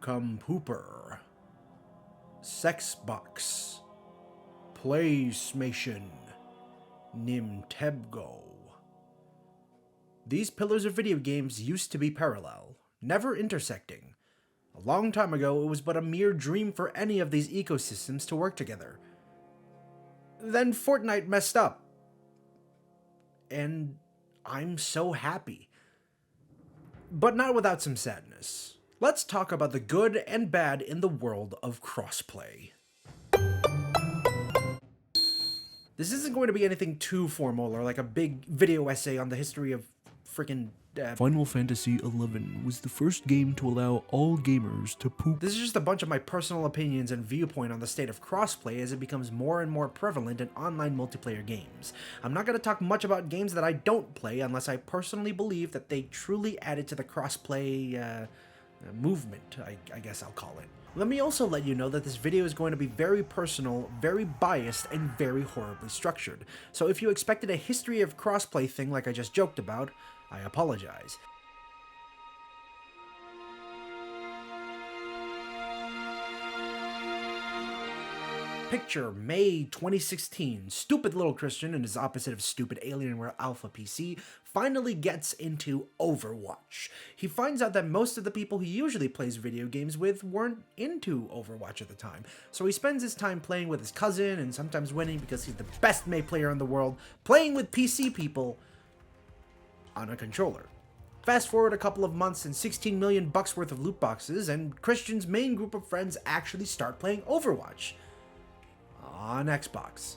Come Pooper, Sexbox, PlayStation, Nimtebgo. These pillars of video games used to be parallel, never intersecting. A long time ago, it was but a mere dream for any of these ecosystems to work together. Then Fortnite messed up. And I'm so happy. But not without some sadness. Let's talk about the good and bad in the world of crossplay. This isn't going to be anything too formal or like a big video essay on the history of freaking Final Fantasy XI was the first game to allow all gamers to poop. This is just a bunch of my personal opinions and viewpoint on the state of crossplay as it becomes more and more prevalent in online multiplayer games. I'm not going to talk much about games that I don't play unless I personally believe that they truly added to the crossplay movement, I guess I'll call it. Let me also let you know that this video is going to be very personal, very biased, and very horribly structured. So if you expected a history of crossplay thing like I just joked about, I apologize. Picture May 2016. Stupid little Christian and his opposite of stupid Alienware Alpha PC finally gets into Overwatch. He finds out that most of the people he usually plays video games with weren't into Overwatch at the time, so he spends his time playing with his cousin and sometimes winning because he's the best May player in the world, playing with PC people on a controller. Fast forward a couple of months and $16 million worth of loot boxes, and Christian's main group of friends actually start playing Overwatch on Xbox.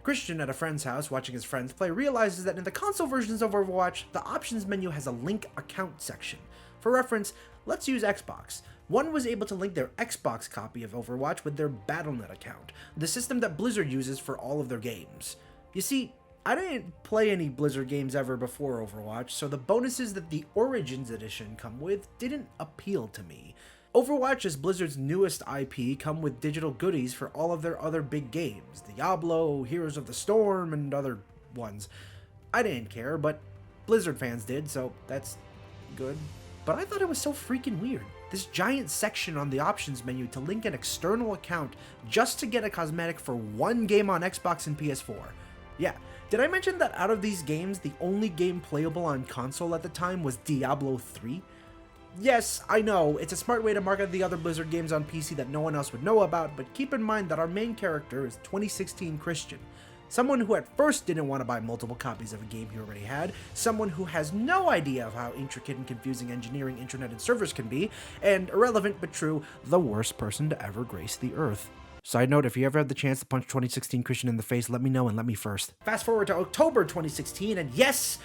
Christian, at a friend's house watching his friends play, realizes that in the console versions of Overwatch, the options menu has a link account section. For reference, let's use Xbox. One was able to link their Xbox copy of Overwatch with their Battle.net account, the system that Blizzard uses for all of their games. You see, I didn't play any Blizzard games ever before Overwatch, so the bonuses that the Origins Edition come with didn't appeal to me. Overwatch is Blizzard's newest IP, come with digital goodies for all of their other big games, Diablo, Heroes of the Storm, and other ones. I didn't care, but Blizzard fans did, so that's good. But I thought it was so freaking weird. This giant section on the options menu to link an external account just to get a cosmetic for one game on Xbox and PS4. Yeah, did I mention that out of these games, the only game playable on console at the time was Diablo 3? Yes, I know, it's a smart way to market the other Blizzard games on PC that no one else would know about, but keep in mind that our main character is 2016 Christian. Someone who at first didn't want to buy multiple copies of a game he already had, someone who has no idea of how intricate and confusing engineering, internet, and servers can be, and irrelevant but true, the worst person to ever grace the earth. Side note, if you ever had the chance to punch 2016 Christian in the face, let me know and let me first. Fast forward to October 2016, and yes,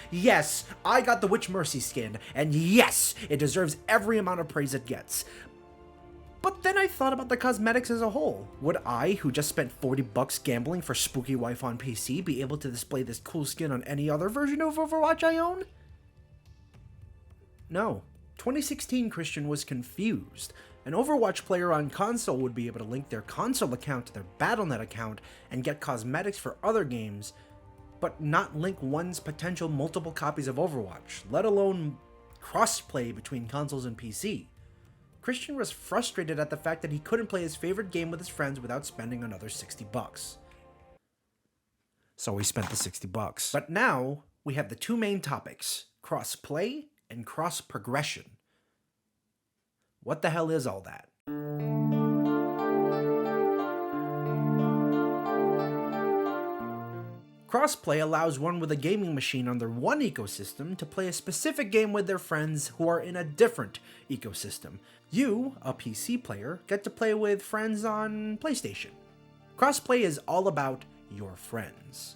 I got the Witch Mercy skin, and yes, it deserves every amount of praise it gets. But then I thought about the cosmetics as a whole. Would I, who just spent $40 gambling for Spooky Wife on PC, be able to display this cool skin on any other version of Overwatch I own? No. 2016 Christian was confused. An Overwatch player on console would be able to link their console account to their Battle.net account and get cosmetics for other games, but not link one's potential multiple copies of Overwatch, let alone crossplay between consoles and PC. Christian was frustrated at the fact that he couldn't play his favorite game with his friends without spending another $60. So he spent the $60. But now, we have the two main topics, crossplay and cross-progression. What the hell is all that? Crossplay allows one with a gaming machine on their one ecosystem to play a specific game with their friends who are in a different ecosystem. You, a PC player, get to play with friends on PlayStation. Crossplay is all about your friends.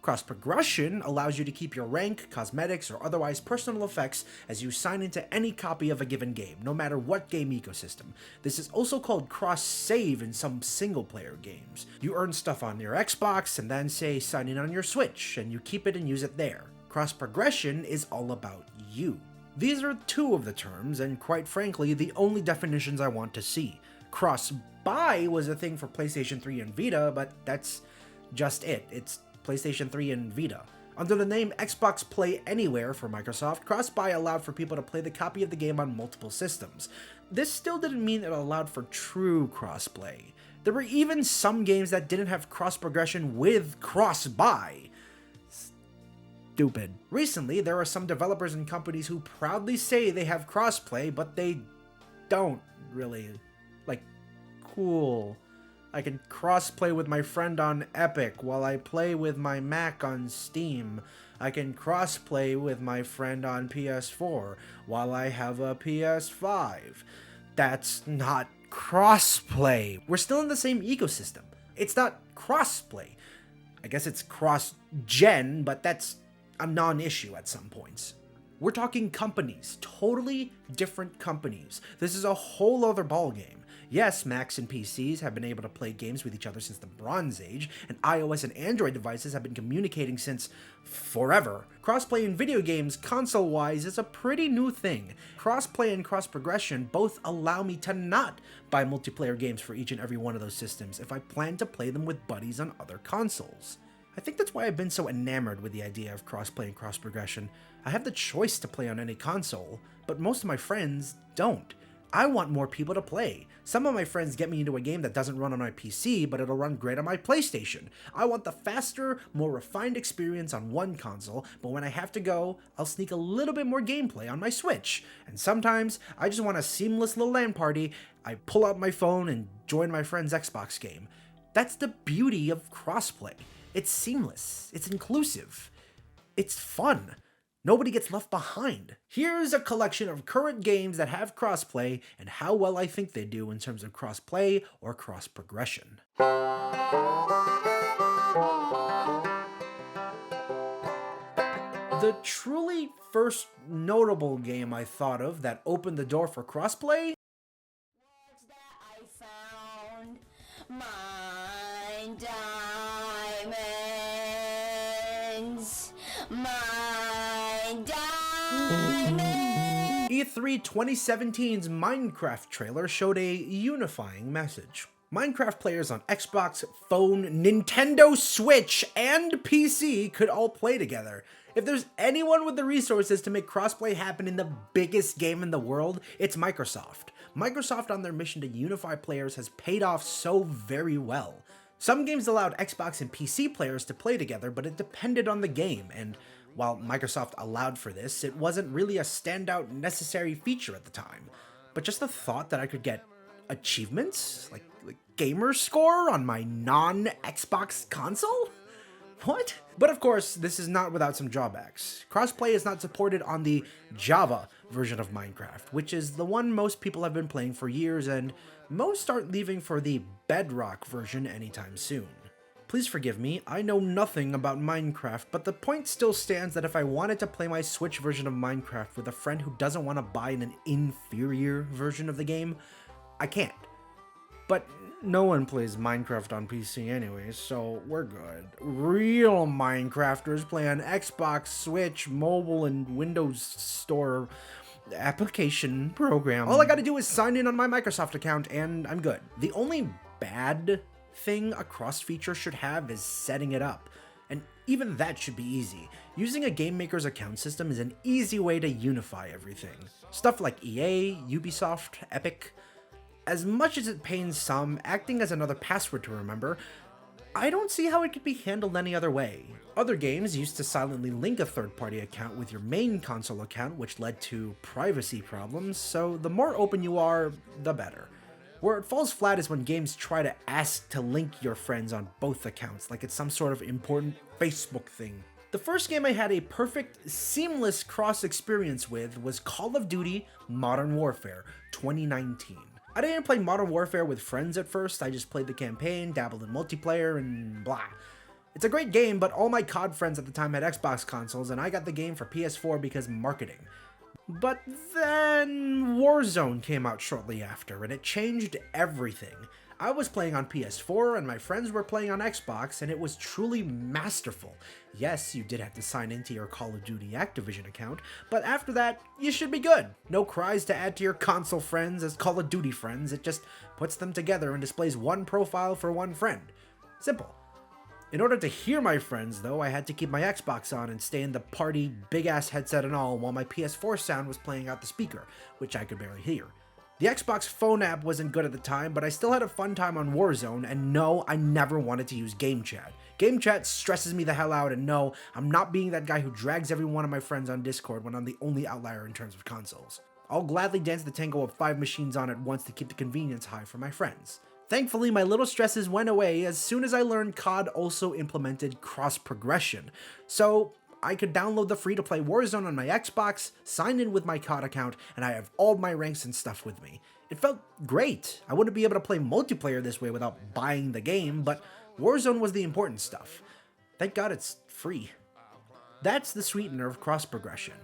Cross-progression allows you to keep your rank, cosmetics, or otherwise personal effects as you sign into any copy of a given game, no matter what game ecosystem. This is also called cross-save in some single-player games. You earn stuff on your Xbox and then, say, sign in on your Switch, and you keep it and use it there. Cross-progression is all about you. These are two of the terms, and quite frankly, the only definitions I want to see. Cross-buy was a thing for PlayStation 3 and Vita, but that's just it. It's PlayStation 3 and Vita. Under the name Xbox Play Anywhere for Microsoft, cross-buy allowed for people to play the copy of the game on multiple systems. this still didn't mean it allowed for true crossplay. There were even some games that didn't have cross progression with cross-buy. Stupid. Recently, there are some developers and companies who proudly say they have crossplay, but they don't really. Like, cool. I can crossplay with my friend on Epic while I play with my Mac on Steam. I can crossplay with my friend on PS4 while I have a PS5. That's not crossplay. We're still in the same ecosystem. It's not crossplay. I guess it's cross-gen, but that's a non-issue at some points. We're talking companies, totally different companies. This is a whole other ballgame. Yes, Macs and PCs have been able to play games with each other since the Bronze Age, and iOS and Android devices have been communicating since forever. Crossplay in video games, console-wise, is a pretty new thing. Crossplay and cross-progression both allow me to not buy multiplayer games for each and every one of those systems if I plan to play them with buddies on other consoles. I think that's why I've been so enamored with the idea of crossplay and cross-progression. I have the choice to play on any console, but most of my friends don't. I want more people to play. Some of my friends get me into a game that doesn't run on my PC, but it'll run great on my PlayStation. I want the faster, more refined experience on one console, but when I have to go, I'll sneak a little bit more gameplay on my Switch. And sometimes, I just want a seamless little LAN party. I pull out my phone and join my friend's Xbox game. That's the beauty of crossplay. It's seamless. It's inclusive. It's fun. Nobody gets left behind. Here's a collection of current games that have crossplay and how well I think they do in terms of crossplay or cross-progression. The truly first notable game I thought of that opened the door for crossplay? What's that I found? Mine diamonds. Mine diamonds. E3 2017's Minecraft trailer showed a unifying message. Minecraft players on Xbox, phone, Nintendo Switch, and PC could all play together. If there's anyone with the resources to make crossplay happen in the biggest game in the world, it's Microsoft. Microsoft on their mission to unify players has paid off so very well. Some games allowed Xbox and PC players to play together, but it depended on the game, and while Microsoft allowed for this, it wasn't really a standout necessary feature at the time. But just the thought that I could get achievements, like gamer score on my non-Xbox console? What? But of course, this is not without some drawbacks. Crossplay is not supported on the Java version of Minecraft, which is the one most people have been playing for years, and most aren't leaving for the Bedrock version anytime soon. Please forgive me, I know nothing about Minecraft, but the point still stands that if I wanted to play my Switch version of Minecraft with a friend who doesn't want to buy an inferior version of the game, I can't. But no one plays Minecraft on PC anyways, so we're good. Real Minecrafters play on Xbox, Switch, mobile, and Windows Store application program. All I gotta do is sign in on my Microsoft account and I'm good. The only bad thing a cross feature should have is setting it up. And even that should be easy. Using a game maker's account system is an easy way to unify everything. Stuff like EA, Ubisoft, Epic. As much as it pains some, acting as another password to remember, I don't see how it could be handled any other way. Other games used to silently link a third-party account with your main console account, which led to privacy problems, so the more open you are, the better. Where it falls flat is when games try to ask to link your friends on both accounts, like it's some sort of important Facebook thing. The first game I had a perfect, seamless cross experience with was Call of Duty Modern Warfare 2019. I didn't play Modern Warfare with friends at first, I just played the campaign, dabbled in multiplayer, and blah. It's a great game, but all my COD friends at the time had Xbox consoles, and I got the game for PS4 because marketing. But then Warzone came out shortly after, and it changed everything. I was playing on PS4, and my friends were playing on Xbox, and it was truly masterful. Yes, you did have to sign into your Call of Duty Activision account, but after that, you should be good. No cries to add to your console friends as Call of Duty friends, it just puts them together and displays one profile for one friend. Simple. In order to hear my friends, though, I had to keep my Xbox on and stay in the party, big-ass headset and all, while my PS4 sound was playing out the speaker, which I could barely hear. The Xbox phone app wasn't good at the time, but I still had a fun time on Warzone, and no, I never wanted to use game chat. Game chat stresses me the hell out, and no, I'm not being that guy who drags every one of my friends on Discord when I'm the only outlier in terms of consoles. I'll gladly dance the tango of 5 machines on at once to keep the convenience high for my friends. Thankfully, my little stresses went away as soon as I learned COD also implemented cross-progression, so I could download the free-to-play Warzone on my Xbox, sign in with my COD account, and I have all my ranks and stuff with me. It felt great. I wouldn't be able to play multiplayer this way without buying the game, but Warzone was the important stuff. Thank God it's free. That's the sweetener of cross-progression.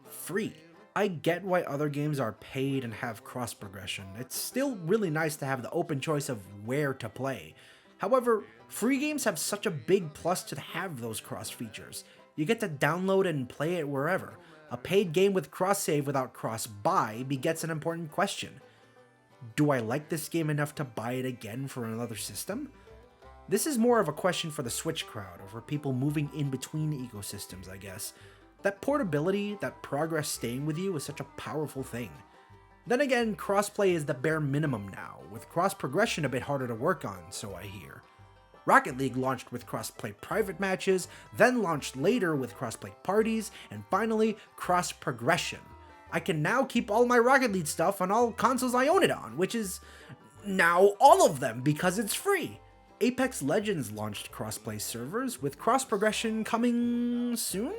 Free. I get why other games are paid and have cross-progression. It's still really nice to have the open choice of where to play. However, free games have such a big plus to have those cross features. You get to download and play it wherever. A paid game with cross-save without cross-buy begets an important question. Do I like this game enough to buy it again for another system? This is more of a question for the Switch crowd, or for people moving in between ecosystems, I guess. That portability, that progress staying with you is such a powerful thing. Then again, crossplay is the bare minimum now, with cross-progression a bit harder to work on, so I hear. Rocket League launched with cross-play private matches, then launched later with cross-play parties, and finally, cross-progression. I can now keep all my Rocket League stuff on all consoles I own it on, which is now all of them because it's free. Apex Legends launched cross-play servers, with cross-progression coming soon?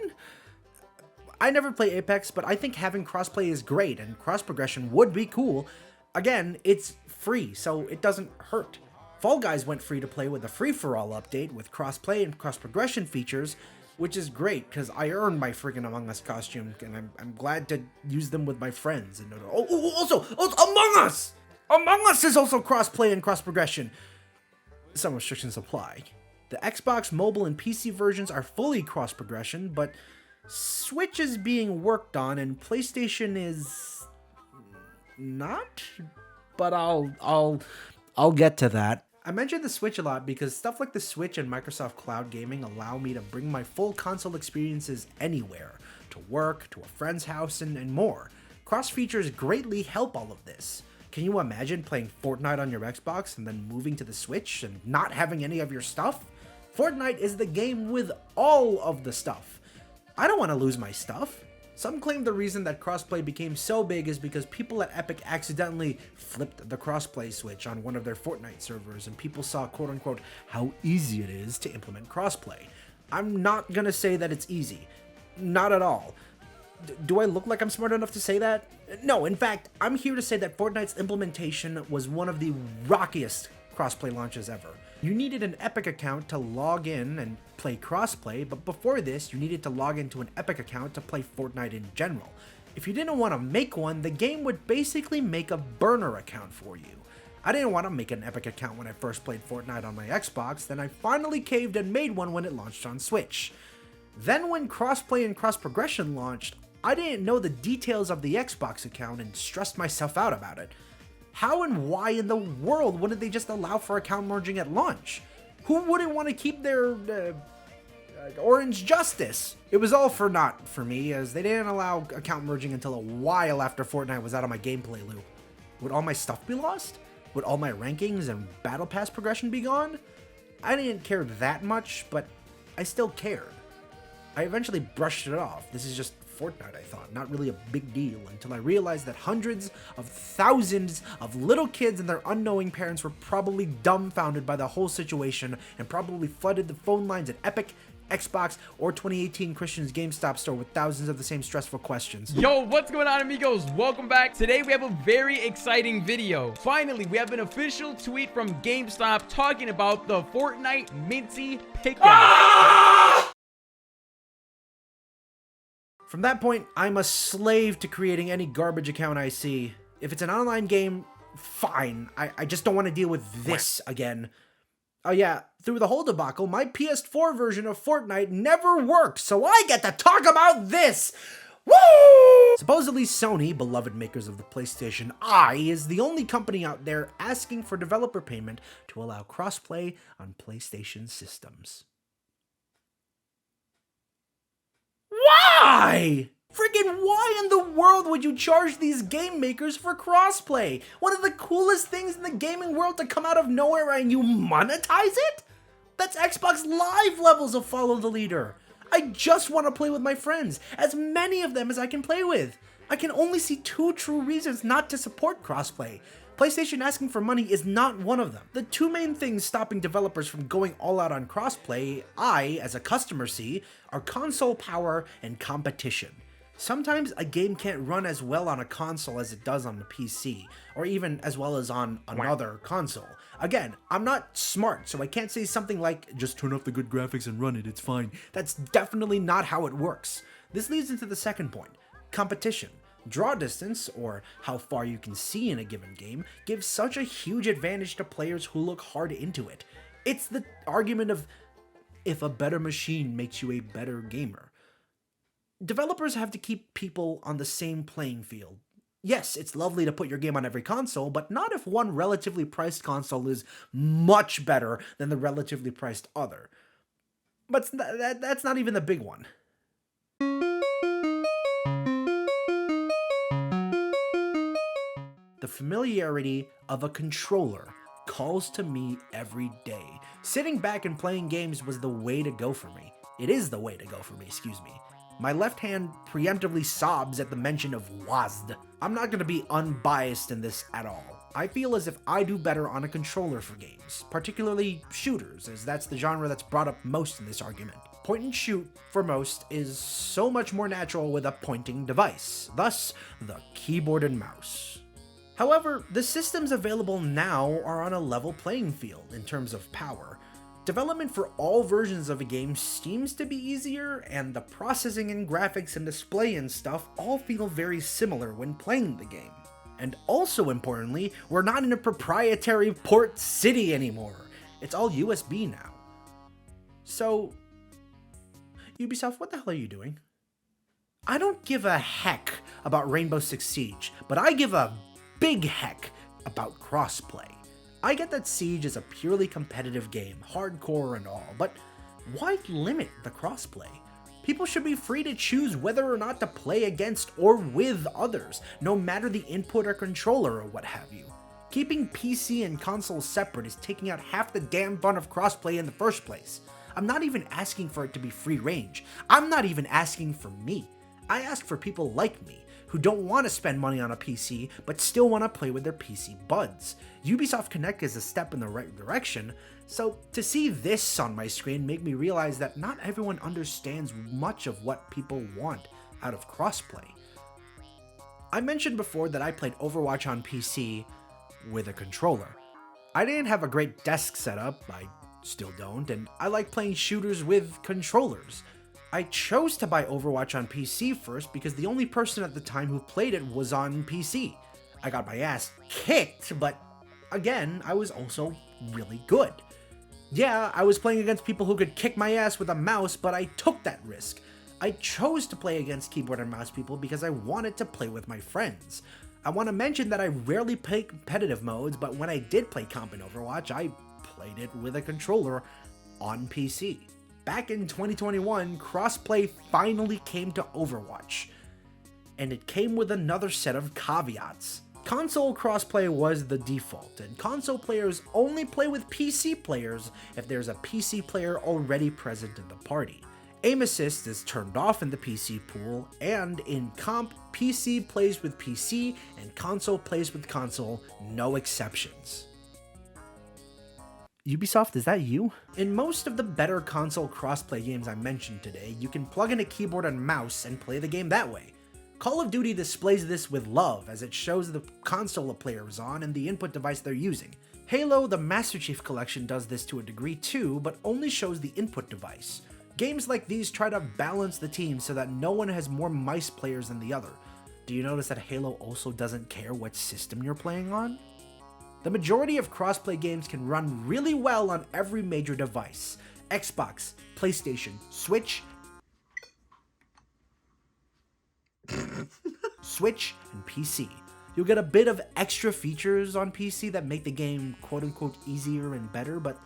I never play Apex, but I think having crossplay is great, and cross-progression would be cool. Again, it's free, so it doesn't hurt. Fall Guys went free to play with a free-for-all update with cross-play and cross-progression features, which is great, because I earned my friggin' Among Us costume, and I'm glad to use them with my friends. And also, Among Us! Among Us is also cross-play and cross-progression. Some restrictions apply. The Xbox mobile and PC versions are fully cross-progression, but Switch is being worked on, and PlayStation is not? But I'll get to that. I mentioned the Switch a lot because stuff like the Switch and Microsoft Cloud Gaming allow me to bring my full console experiences anywhere, to work, to a friend's house, and more. Cross features greatly help all of this. Can you imagine playing Fortnite on your Xbox and then moving to the Switch and not having any of your stuff? Fortnite is the game with all of the stuff. I don't want to lose my stuff. Some claim the reason that crossplay became so big is because people at Epic accidentally flipped the crossplay switch on one of their Fortnite servers and people saw quote-unquote how easy it is to implement crossplay. I'm not gonna say that it's easy. Not at all. Do I look like I'm smart enough to say that? No, in fact, I'm here to say that Fortnite's implementation was one of the rockiest crossplay launches ever. You needed an Epic account to log in and play crossplay, but before this, you needed to log into an Epic account to play Fortnite in general. If you didn't want to make one, the game would basically make a burner account for you. I didn't want to make an Epic account when I first played Fortnite on my Xbox, then I finally caved and made one when it launched on Switch. Then when crossplay and cross-progression launched, I didn't know the details of the Xbox account and stressed myself out about it. How and why in the world wouldn't they just allow for account merging at launch? Who wouldn't want to keep their Orange Justice? It was all for naught for me, as they didn't allow account merging until a while after Fortnite was out of my gameplay loop. Would all my stuff be lost? Would all my rankings and battle pass progression be gone? I didn't care that much, but I still cared. I eventually brushed it off. This is just Fortnite, I thought, not really a big deal, until I realized that hundreds of thousands of little kids and their unknowing parents were probably dumbfounded by the whole situation and probably flooded the phone lines at Epic, Xbox, or 2018 Christian's GameStop store with thousands of the same stressful questions. Yo, what's going on, amigos? Welcome back. Today we have a very exciting video. Finally, we have an official tweet from GameStop talking about the Fortnite Minty Pickup. From that point, I'm a slave to creating any garbage account I see. If it's an online game, fine. I just don't want to deal with this again. Oh yeah, through the whole debacle, my PS4 version of Fortnite never worked, so I get to talk about this! Woo! Supposedly Sony, beloved makers of the PlayStation Eye, is the only company out there asking for developer payment to allow crossplay on PlayStation systems. Why? Friggin' why in the world would you charge these game makers for crossplay? One of the coolest things in the gaming world to come out of nowhere and you monetize it? That's Xbox Live levels of follow the leader. I just want to play with my friends, as many of them as I can play with. I can only see 2 true reasons not to support crossplay. PlayStation asking for money is not one of them. The 2 main things stopping developers from going all out on crossplay, I, as a customer, see, are console power and competition. Sometimes a game can't run as well on a console as it does on the PC, or even as well as on another console. Again, I'm not smart, so I can't say something like, just turn off the good graphics and run it, it's fine. That's definitely not how it works. This leads into the second point, competition. Draw distance, or how far you can see in a given game, gives such a huge advantage to players who look hard into it. It's the argument of, if a better machine makes you a better gamer. Developers have to keep people on the same playing field. Yes, it's lovely to put your game on every console, but not if one relatively priced console is much better than the relatively priced other. But that's not even the big one. The familiarity of a controller calls to me every day. Sitting back and playing games was the way to go for me. It is the way to go for me, excuse me. My left hand preemptively sobs at the mention of WASD. I'm not going to be unbiased in this at all. I feel as if I do better on a controller for games, particularly shooters, as that's the genre that's brought up most in this argument. Point and shoot, for most, is so much more natural with a pointing device, thus the keyboard and mouse. However, the systems available now are on a level playing field in terms of power. Development for all versions of a game seems to be easier, and the processing and graphics and display and stuff all feel very similar when playing the game. And also importantly, we're not in a proprietary port city anymore. It's all USB now. So, Ubisoft, what the hell are you doing? I don't give a heck about Rainbow Six Siege, but I give a big heck about crossplay. I get that Siege is a purely competitive game, hardcore and all, but why limit the crossplay? People should be free to choose whether or not to play against or with others, no matter the input or controller or what have you. Keeping PC and console separate is taking out half the damn fun of crossplay in the first place. I'm not even asking for it to be free range. I'm not even asking for me. I ask for people like me, who don't want to spend money on a PC, but still want to play with their PC buds. Ubisoft Connect is a step in the right direction, so to see this on my screen made me realize that not everyone understands much of what people want out of crossplay. I mentioned before that I played Overwatch on PC with a controller. I didn't have a great desk setup, I still don't, and I like playing shooters with controllers. I chose to buy Overwatch on PC first because the only person at the time who played it was on PC. I got my ass kicked, but again, I was also really good. Yeah, I was playing against people who could kick my ass with a mouse, but I took that risk. I chose to play against keyboard and mouse people because I wanted to play with my friends. I want to mention that I rarely play competitive modes, but when I did play comp in Overwatch, I played it with a controller on PC. Back in 2021, crossplay finally came to Overwatch, and it came with another set of caveats. Console crossplay was the default, and console players only play with PC players if there's a PC player already present in the party. Aim assist is turned off in the PC pool, and in comp, PC plays with PC and console plays with console, no exceptions. Ubisoft, is that you? In most of the better console crossplay games I mentioned today, you can plug in a keyboard and mouse and play the game that way. Call of Duty displays this with love as it shows the console a player is on and the input device they're using. Halo, the Master Chief Collection, does this to a degree too, but only shows the input device. Games like these try to balance the team so that no one has more mice players than the other. Do you notice that Halo also doesn't care what system you're playing on? The majority of crossplay games can run really well on every major device: Xbox, PlayStation, Switch, and PC. You'll get a bit of extra features on PC that make the game quote-unquote easier and better, but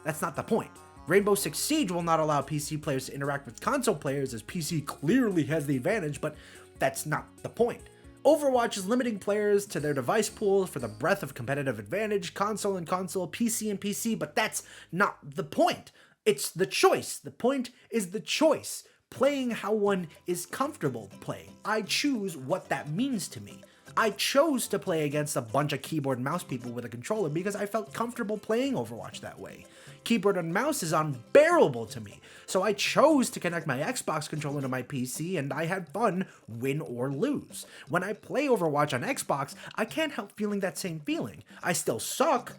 that's not the point. Rainbow Six Siege will not allow PC players to interact with console players, as PC clearly has the advantage, but that's not the point. Overwatch is limiting players to their device pool for the breadth of competitive advantage, console and console, PC and PC, but that's not the point. It's the choice. The point is the choice. Playing how one is comfortable playing. I choose what that means to me. I chose to play against a bunch of keyboard and mouse people with a controller because I felt comfortable playing Overwatch that way. Keyboard and mouse is unbearable to me, so I chose to connect my Xbox controller to my PC and I had fun, win or lose. When I play Overwatch on Xbox, I can't help feeling that same feeling. I still suck,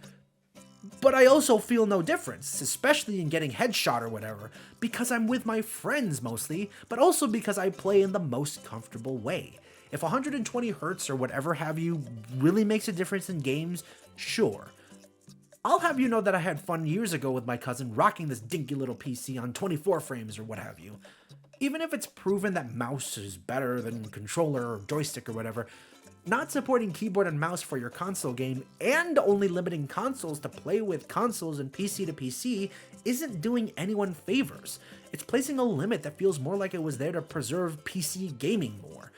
but I also feel no difference, especially in getting headshot or whatever, because I'm with my friends mostly, but also because I play in the most comfortable way. If 120 Hz or whatever have you really makes a difference in games, sure. I'll have you know that I had fun years ago with my cousin rocking this dinky little PC on 24 frames or what have you. Even if it's proven that mouse is better than controller or joystick or whatever, not supporting keyboard and mouse for your console game and only limiting consoles to play with consoles and PC to PC isn't doing anyone favors. It's placing a limit that feels more like it was there to preserve PC gaming more.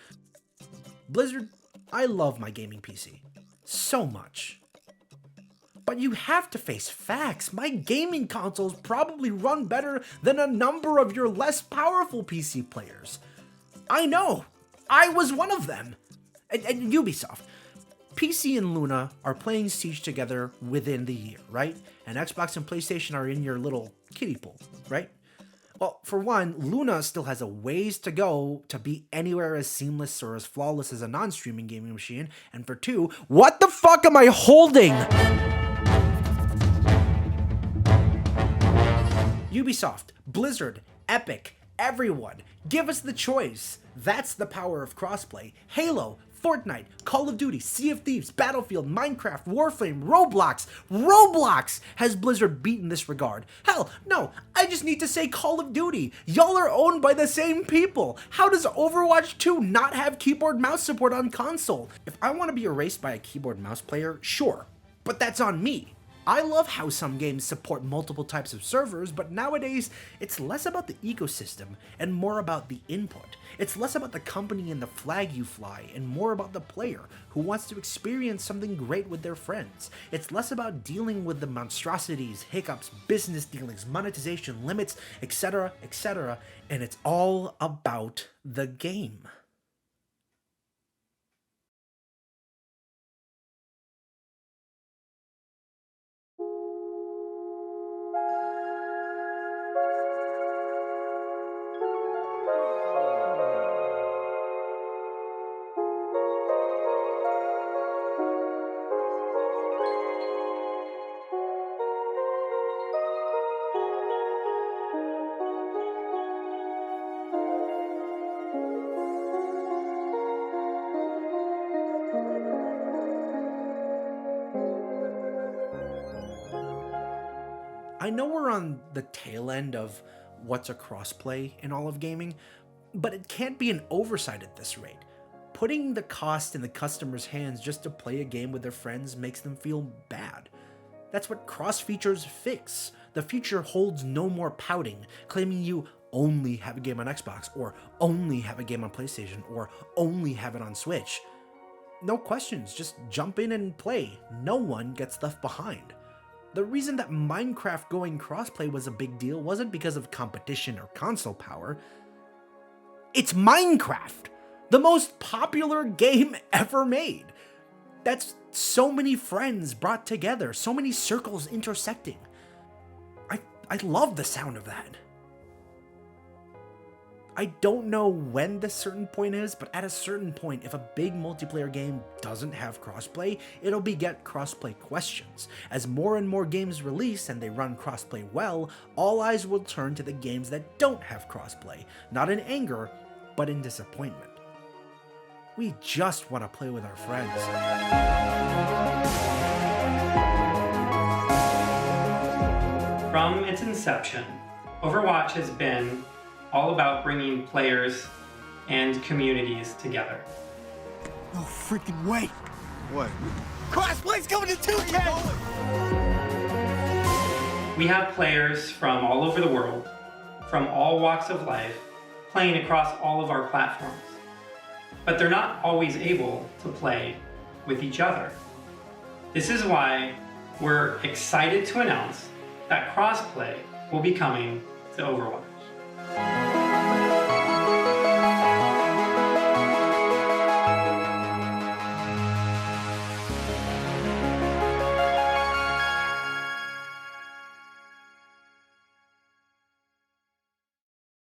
Blizzard, I love my gaming PC. So much. But you have to face facts. My gaming consoles probably run better than a number of your less powerful PC players. I know. I was one of them. And Ubisoft. PC and Luna are playing Siege together within the year, right? And Xbox and PlayStation are in your little kiddie pool, right? Well, for one, Luna still has a ways to go to be anywhere as seamless or as flawless as a non-streaming gaming machine. And for two, what the fuck am I holding? Ubisoft, Blizzard, Epic, everyone, give us the choice. That's the power of crossplay. Halo, Fortnite, Call of Duty, Sea of Thieves, Battlefield, Minecraft, Warframe, Roblox. Roblox has Blizzard beaten this regard. Hell, no, I just need to say Call of Duty. Y'all are owned by the same people. How does Overwatch 2 not have keyboard mouse support on console? If I want to be erased by a keyboard mouse player, sure, but that's on me. I love how some games support multiple types of servers, but nowadays, it's less about the ecosystem and more about the input. It's less about the company and the flag you fly, and more about the player who wants to experience something great with their friends. It's less about dealing with the monstrosities, hiccups, business dealings, monetization, limits, etc., and it's all about the game. I know we're on the tail end of what's a crossplay in all of gaming, but it can't be an oversight at this rate. Putting the cost in the customer's hands just to play a game with their friends makes them feel bad. That's what cross features fix. The future holds no more pouting, claiming you only have a game on Xbox, or only have a game on PlayStation, or only have it on Switch. No questions, just jump in and play. No one gets left behind. The reason that Minecraft going crossplay was a big deal wasn't because of competition or console power. It's Minecraft, the most popular game ever made. That's so many friends brought together, so many circles intersecting. I love the sound of that. I don't know when the certain point is, but at a certain point, if a big multiplayer game doesn't have crossplay, it'll beget crossplay questions. As more and more games release and they run crossplay well, all eyes will turn to the games that don't have crossplay, not in anger, but in disappointment. We just want to play with our friends. From its inception, Overwatch has been all about bringing players and communities together. No freaking way! What? Crossplay's coming to 2K! We have players from all over the world, from all walks of life, playing across all of our platforms. But they're not always able to play with each other. This is why we're excited to announce that Crossplay will be coming to Overwatch.